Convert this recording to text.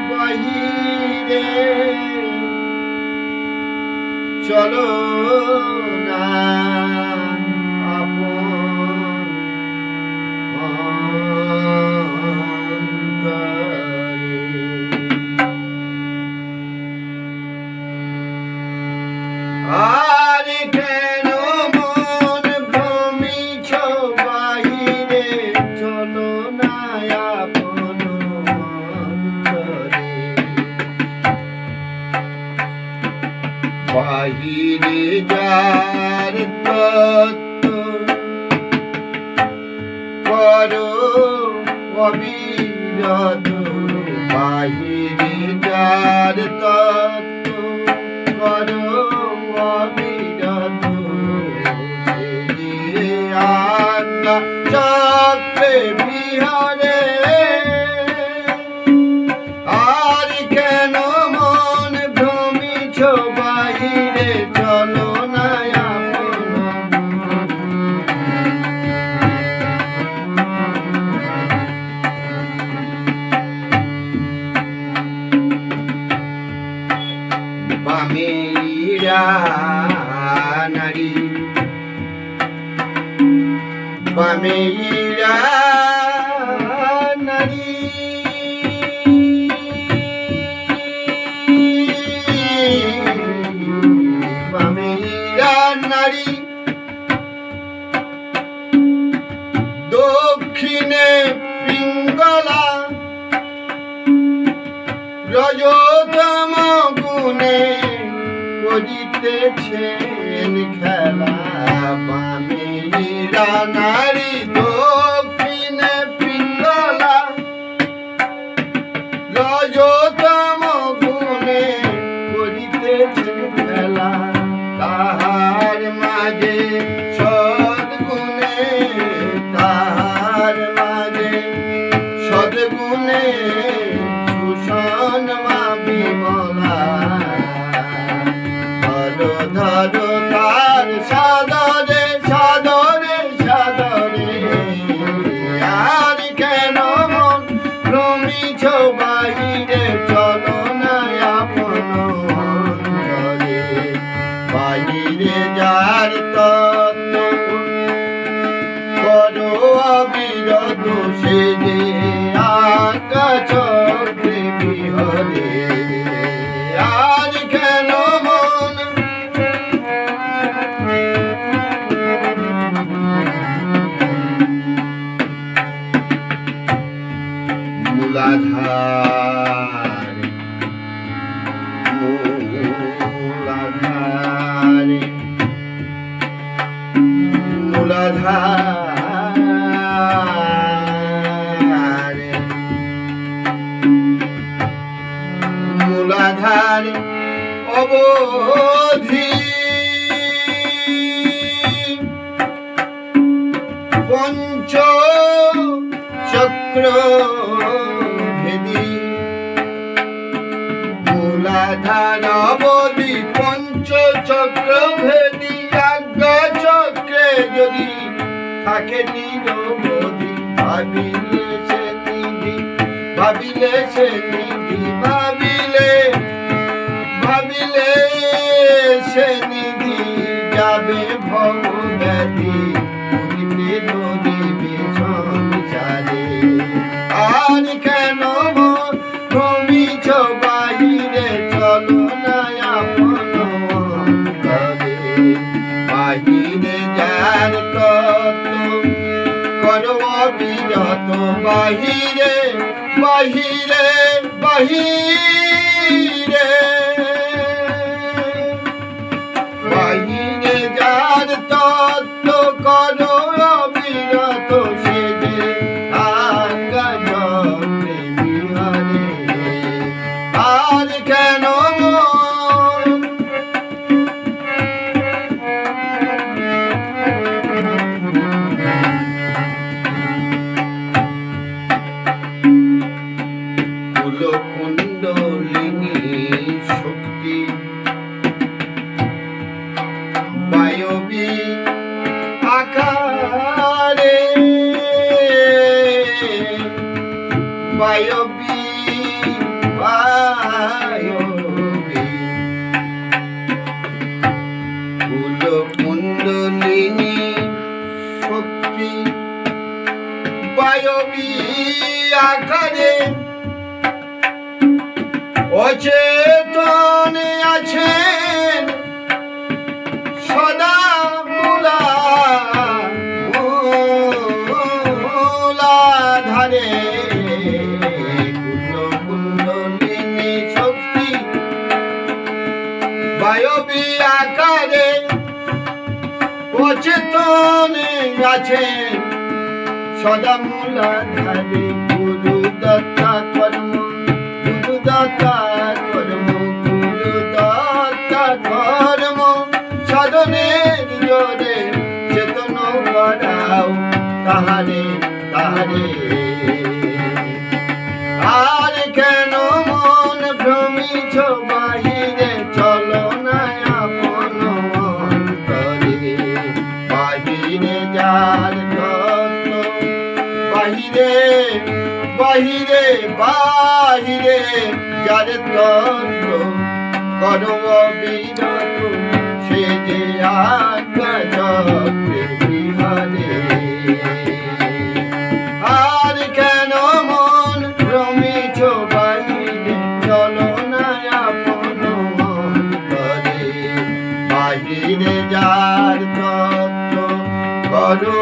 বাহিরে চলো না আপন অন্তরে। আর কেন মন ভ্রমিছ বাহিরে চলো না আপন অন্তরে। বাহিরে যার তত্ত্ব করো অবিরত, বাহিরে যার তত্ত্ব করো অবিরত, সে যে আজ্ঞা চক্রে বিহারে। আর কেন মন ভ্রমিছ বাহিরে চলো না আপন। বামেরা নারী বামেরা নারী বামেরা নারী দক্ষিণে পিঙ্গলা রজতম গুণে করিতেছেন খেলা। বামেরা নারী দক্ষিণে পিঙ্গলা রজতম গুণে করিতেছেন খেলা। তাহার মাঝে সদ্গুণে তাহার মাঝে সদ্গুণে সুষন মা বিমলা। ধরো ধরো তার সাদরে সাদরে সাদরে। আর কেন মন ভ্রমিছ বাহিরে চলো না আপন অন্তরে। বাহিরে যার তত্ত্ব করো অবিরত, সে যে আজ্ঞা চক্রে বিহরে। আর কেন মন মূলাধার মূলাধার মূলাধার মূলাধার অবধি পঞ্চ চক্র ভেদি। মূলাধার অবধি পঞ্চ চক্র ভেদি। আজ্ঞা চক্রে যদি থাকে নিরবধি, ভাবিলে সে নিধি ভাবিলে সে নিধি ভাবিলে ভাবিলে সে নিধি যাবে ভব ব্যাধি পুরিতে ধরিবে সংসারে। আর কেন মন ভ্রমিছ বাহিরে চলো না আপন অন্তরে। বাহিরে যার তত্ত্ব করো অবিরত, বাহিরে বাহিরে বাহিরে বাহিরে যার তত্ত্ব করো অবিরত, সে যে আজ্ঞা চক্রে বিহারে। আর কেন মন কুলকুণ্ডলিনী অচেতনে আছেন সদা মূলাধারে, কুণ্ডলিনী শক্তি বায়বী আকারে অচেতনে আছেন সদা মূলাধারে। গুরু দত্তা কর্ম, গুরু দত্তা কর্ম, গুরু দত্তা কর্ম সাধনের জোরে চেতন করাও তাহারে তাহারে। আর কেন মন ভ্রমিছ বাহিরে, চলো না আপন অন্তরে। বাহিরে যার তত্ত্ব, বাহিরে বাহিরে বাহিরে যার তত্ত্ব, করো অবিরত সে যে আজ্ঞা চক্রে বিহারে। আর কেন মন ভ্রমিছ বাহিরে, চলো না আপন অন্তরে। বাহিরে যার তত্ত্ব, করো